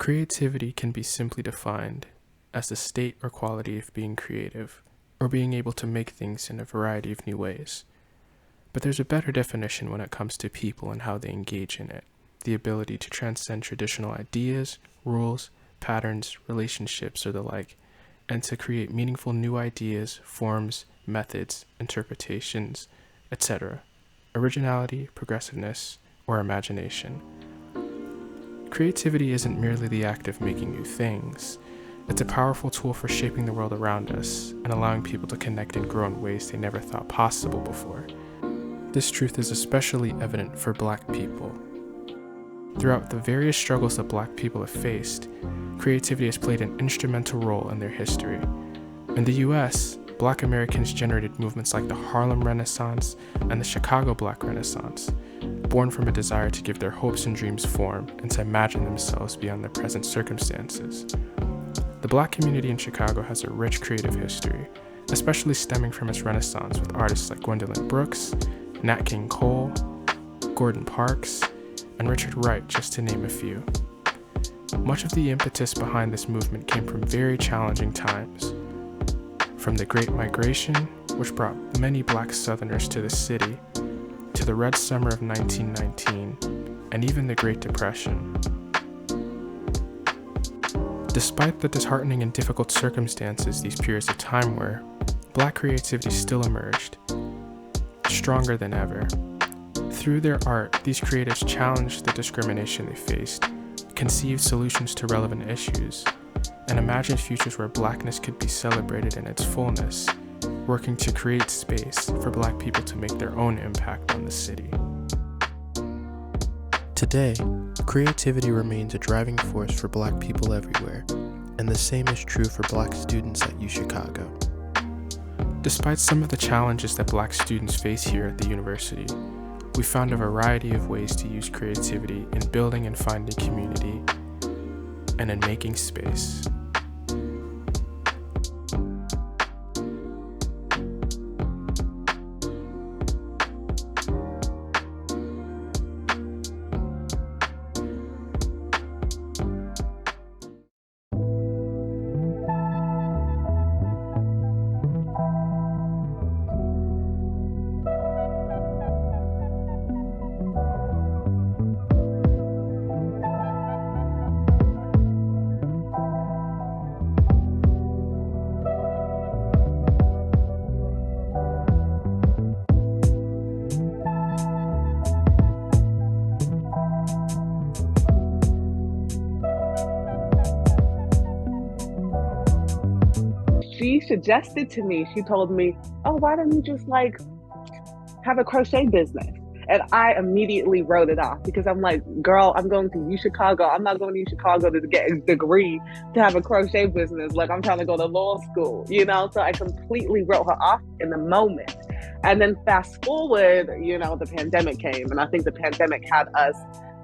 Creativity can be simply defined as the state or quality of being creative, or being able to make things in a variety of new ways. But there's a better definition when it comes to people and how they engage in it: the ability to transcend traditional ideas, rules, patterns, relationships, or the like, and to create meaningful new ideas, forms, methods, interpretations, etc. Originality, progressiveness, or imagination. Creativity isn't merely the act of making new things. It's a powerful tool for shaping the world around us and allowing people to connect and grow in ways they never thought possible before. This truth is especially evident for Black people. Throughout the various struggles that Black people have faced, creativity has played an instrumental role in their history. In the US, Black Americans generated movements like the Harlem Renaissance and the Chicago Black Renaissance, born from a desire to give their hopes and dreams form and to imagine themselves beyond their present circumstances. The Black community in Chicago has a rich creative history, especially stemming from its renaissance with artists like Gwendolyn Brooks, Nat King Cole, Gordon Parks, and Richard Wright, just to name a few. Much of the impetus behind this movement came from very challenging times. From the Great Migration, which brought many Black Southerners to the city, to the Red Summer of 1919, and even the Great Depression. Despite the disheartening and difficult circumstances these periods of time were, Black creativity still emerged, stronger than ever. Through their art, these creatives challenged the discrimination they faced, conceived solutions to relevant issues, and imagined futures where Blackness could be celebrated in its fullness, working to create space for Black people to make their own impact on the city. Today, creativity remains a driving force for Black people everywhere, and the same is true for Black students at UChicago. Despite some of the challenges that Black students face here at the university, we found a variety of ways to use creativity in building and finding community, and in making space. She suggested to me, she told me, oh, why don't you just have a crochet business? And I immediately wrote it off because I'm like, girl, I'm going to UChicago. I'm not going to UChicago to get a degree to have a crochet business. Like, I'm trying to go to law school, So I completely wrote her off in the moment. And then fast forward, the pandemic came. And I think the pandemic had us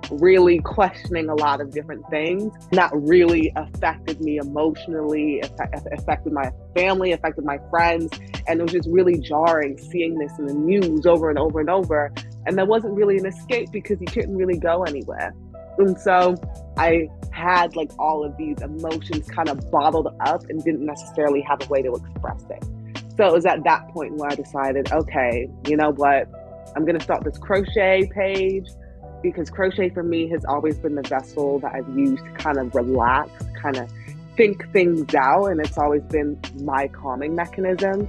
really questioning a lot of different things. That really affected me emotionally, affected my family, affected my friends. And it was just really jarring seeing this in the news over and over and over. And there wasn't really an escape because you couldn't really go anywhere. And so I had all of these emotions kind of bottled up and didn't necessarily have a way to express it. So it was at that point where I decided, okay, you know what? I'm going to start this crochet page, because crochet for me has always been the vessel that I've used to kind of relax, kind of think things out. And it's always been my calming mechanism.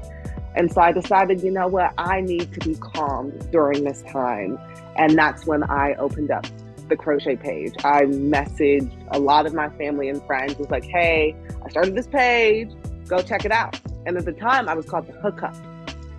And so I decided, you know what, I need to be calm during this time. And that's when I opened up the crochet page. I messaged a lot of my family and friends, was like, hey, I started this page, go check it out. And at the time I was called The Hookup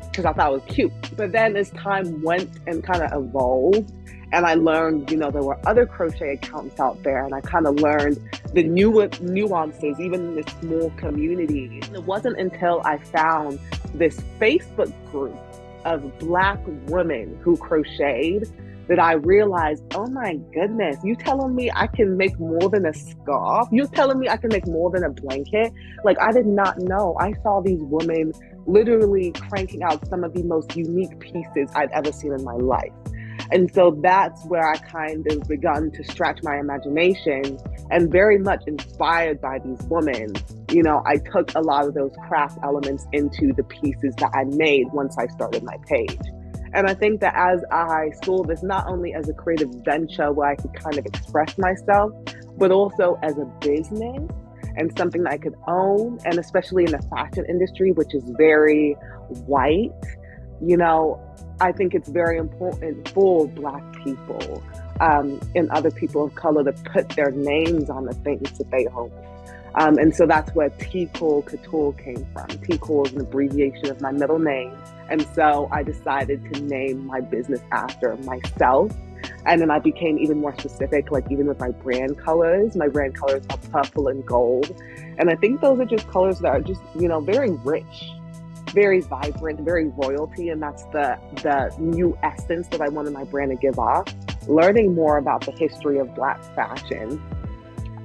because I thought it was cute. But then as time went and kind of evolved, and I learned, there were other crochet accounts out there, and I kind of learned the nuances, even in this small community. It wasn't until I found this Facebook group of Black women who crocheted that I realized, oh my goodness, you telling me I can make more than a scarf? You're telling me I can make more than a blanket? I did not know. I saw these women literally cranking out some of the most unique pieces I'd ever seen in my life. And so that's where I kind of begun to stretch my imagination And very much inspired by these women, you know, I took a lot of those craft elements into the pieces that I made once I started my page. And I think that as I saw this not only as a creative venture where I could kind of express myself, but also as a business and something that I could own, and especially in the fashion industry, which is very white, you know, I think it's very important for Black people and other people of color to put their names on the things that they own. And so that's where T. Cole Couture came from. T. Cole is an abbreviation of my middle name. And so I decided to name my business after myself. And then I became even more specific, like even with my brand colors. My brand colors are purple and gold. And I think those are just colors that are just, you know, very rich, very vibrant, very royalty. And that's the new essence that I wanted my brand to give off. Learning more about the history of Black fashion,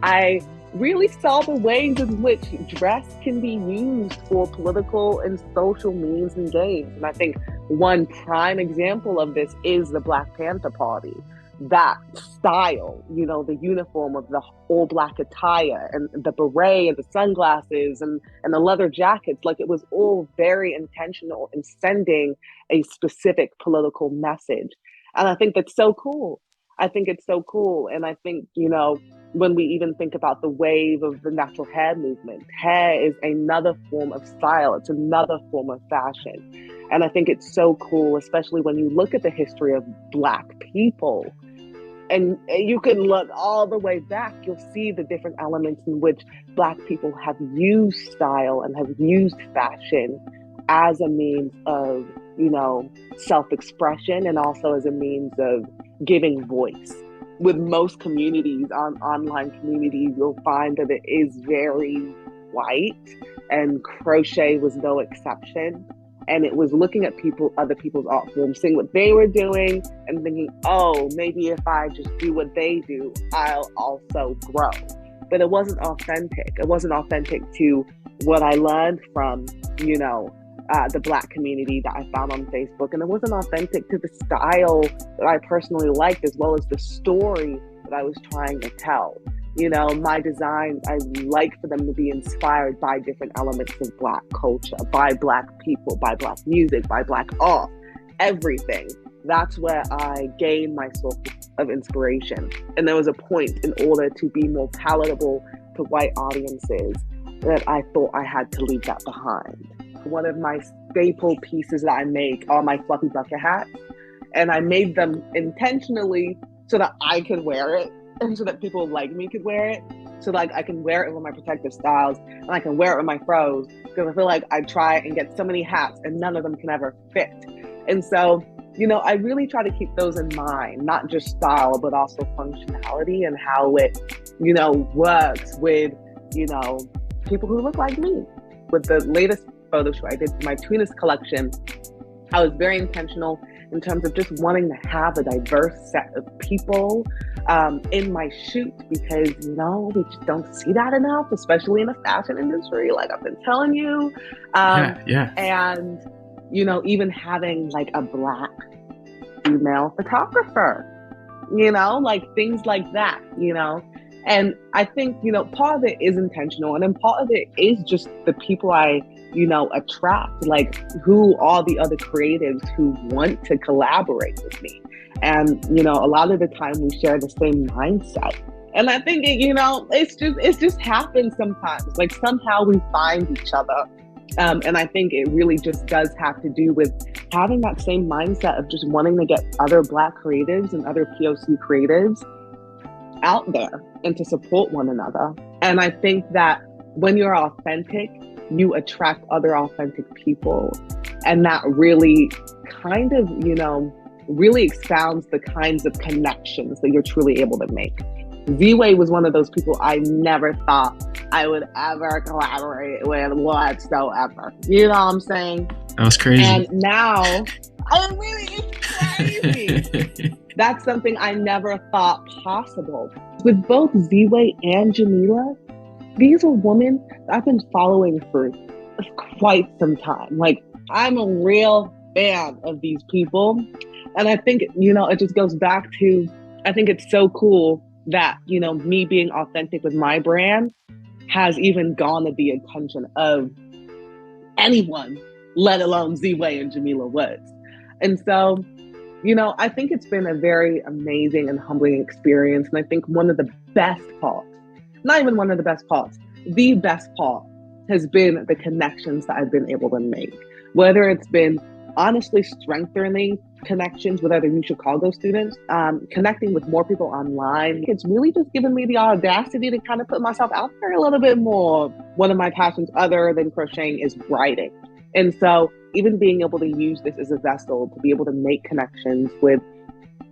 I really saw the ways in which dress can be used for political and social means and gains. And I think one prime example of this is the Black Panther Party. That style, you know, the uniform of the all Black attire and the beret and the sunglasses and the leather jackets, like it was all very intentional in sending a specific political message. And I think that's so cool. I think it's so cool. And I think, you know, when we even think about the wave of the natural hair movement, hair is another form of style. It's another form of fashion. And I think it's so cool, especially when you look at the history of Black people. And you can look all the way back, you'll see the different elements in which Black people have used style and have used fashion as a means of, you know, self-expression and also as a means of giving voice. With most communities, online communities, you'll find that it is very white, and crochet was no exception. And it was looking at other people's art forms, seeing what they were doing and thinking, oh, maybe if I just do what they do, I'll also grow. But it wasn't authentic. It wasn't authentic to what I learned from, you know, the Black community that I found on Facebook. And it wasn't authentic to the style that I personally liked, as well as the story that I was trying to tell. You know, my designs, I like for them to be inspired by different elements of Black culture, by Black people, by Black music, by Black art, everything. That's where I gained my source of inspiration. And there was a point, in order to be more palatable to white audiences, that I thought I had to leave that behind. One of my staple pieces that I make are my fluffy bucket hats. And I made them intentionally so that I could wear it and so that people like me could wear it. So like I can wear it with my protective styles and I can wear it with my froze, because I feel like I try and get so many hats and none of them can ever fit. And so, you know, I really try to keep those in mind, not just style, but also functionality and how it, you know, works with, you know, people who look like me. With the latest photo shoot I did for my Tweenus collection, I was very intentional in terms of just wanting to have a diverse set of people in my shoot, because, you know, we just don't see that enough, especially in the fashion industry, like I've been telling you. And, you know, even having like a Black female photographer, you know, like things like that, you know. And I think, you know, part of it is intentional, and then part of it is just the people I, you know, attract, like who are the other creatives who want to collaborate with me. And, you know, a lot of the time we share the same mindset. And I think, you know, it's just happens sometimes. Like somehow we find each other. And I think it really just does have to do with having that same mindset of just wanting to get other Black creatives and other POC creatives out there and to support one another. And I think that when you're authentic, you attract other authentic people. And that really kind of, you know, really expounds the kinds of connections that you're truly able to make. Z-Way was one of those people I never thought I would ever collaborate with whatsoever. You know what I'm saying? That was crazy. And now, it's crazy. That's something I never thought possible. With both Z-Way and Jamila, these are women I've been following for quite some time. Like, I'm a real fan of these people. And I think, you know, it just goes back to, I think it's so cool that, me being authentic with my brand has even garnered the attention of anyone, let alone Z-Way and Jamila Woods. And so, I think it's been a very amazing and humbling experience. And I think one of the best parts, not even one of the best parts, the best part has been the connections that I've been able to make. Whether it's been honestly strengthening connections with other UChicago students, connecting with more people online. It's really just given me the audacity to kind of put myself out there a little bit more. One of my passions other than crocheting is writing. And so even being able to use this as a vessel to be able to make connections with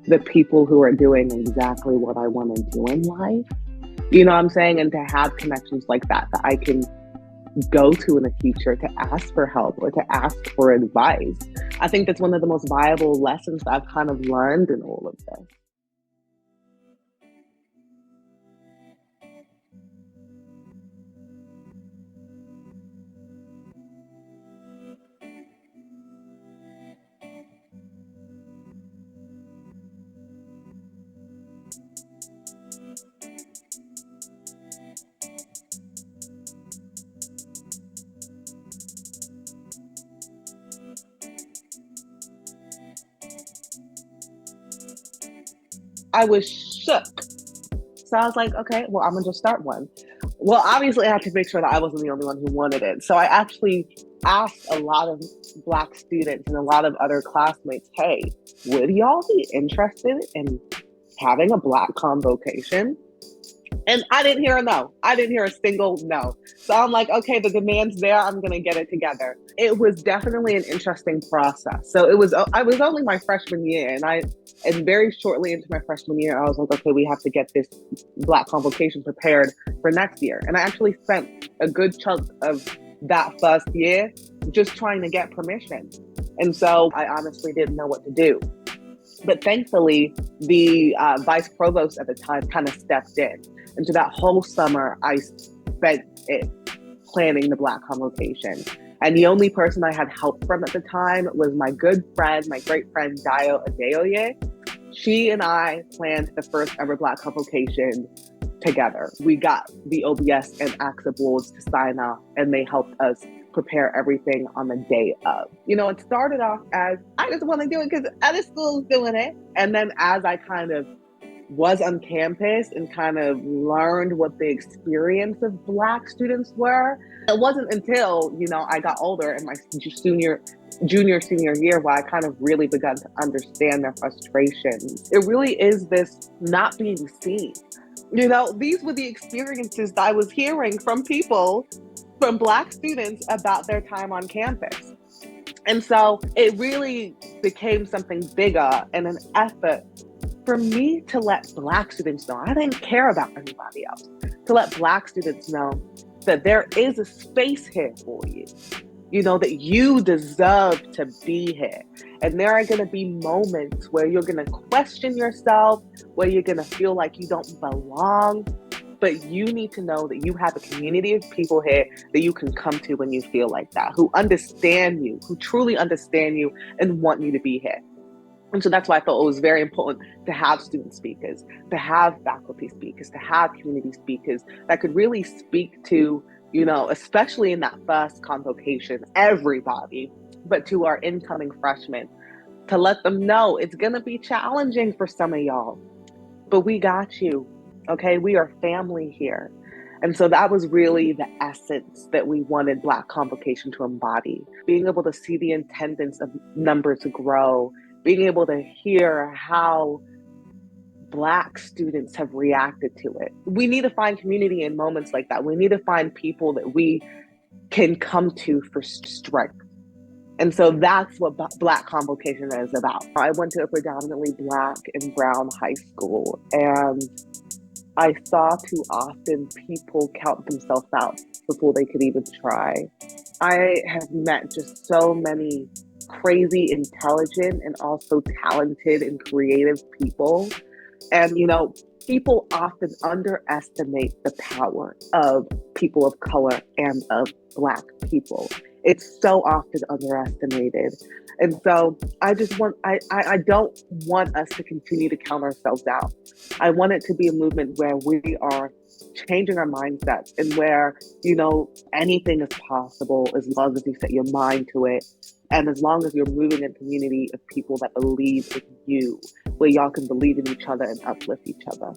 the people who are doing exactly what I want to do in life, you know what I'm saying? And to have connections like that I can go to in the future to ask for help or to ask for advice. I think that's one of the most viable lessons that I've kind of learned in all of this. I was shook. So I was like, okay, well, I'm gonna just start one. Well, obviously, I had to make sure that I wasn't the only one who wanted it. So I actually asked a lot of Black students and a lot of other classmates, hey, would y'all be interested in having a Black convocation? And I didn't hear a no. I didn't hear a single no. So I'm like, okay, the demand's there. I'm going to get it together. It was definitely an interesting process. So I was only my freshman year, and very shortly into my freshman year, I was like, okay, we have to get this Black convocation prepared for next year. And I actually spent a good chunk of that first year just trying to get permission. And so I honestly didn't know what to do. But thankfully, the vice provost at the time kind of stepped in. And so that whole summer, I spent it planning the Black convocation. And the only person I had help from at the time was my good friend, my great friend, Dio Adeoye. She and I planned the first ever Black convocation together. We got the OBS and AXA boards to sign off, and they helped us prepare everything on the day of. It started off as, I just want to do it because other schools doing it. And then as I kind of was on campus and kind of learned what the experience of Black students were, it wasn't until, I got older in my junior, senior year where I kind of really begun to understand their frustrations. It really is this not being seen. These were the experiences that I was hearing from people, from Black students, about their time on campus. And so it really became something bigger and an effort for me to let Black students know. I didn't care about anybody else. To let Black students know that there is a space here for you. That you deserve to be here. And there are going to be moments where you're going to question yourself, where you're going to feel like you don't belong. But you need to know that you have a community of people here that you can come to when you feel like that, who understand you, who truly understand you and want you to be here. And so that's why I thought it was very important to have student speakers, to have faculty speakers, to have community speakers that could really speak to, especially in that first convocation, everybody, but to our incoming freshmen, to let them know it's going to be challenging for some of y'all, but we got you. Okay, we are family here. And so that was really the essence that we wanted Black Convocation to embody. Being able to see the attendance of numbers grow, being able to hear how Black students have reacted to it. We need to find community in moments like that. We need to find people that we can come to for strength. And so that's what Black Convocation is about. I went to a predominantly Black and brown high school, and I saw too often people count themselves out before they could even try. I have met just so many crazy, intelligent, and also talented and creative people. And, people often underestimate the power of people of color and of Black people. It's so often underestimated. And so I don't want us to continue to count ourselves out. I want it to be a movement where we are changing our mindsets and where, anything is possible as long as you set your mind to it. And as long as you're moving in a community of people that believe in you, where y'all can believe in each other and uplift each other.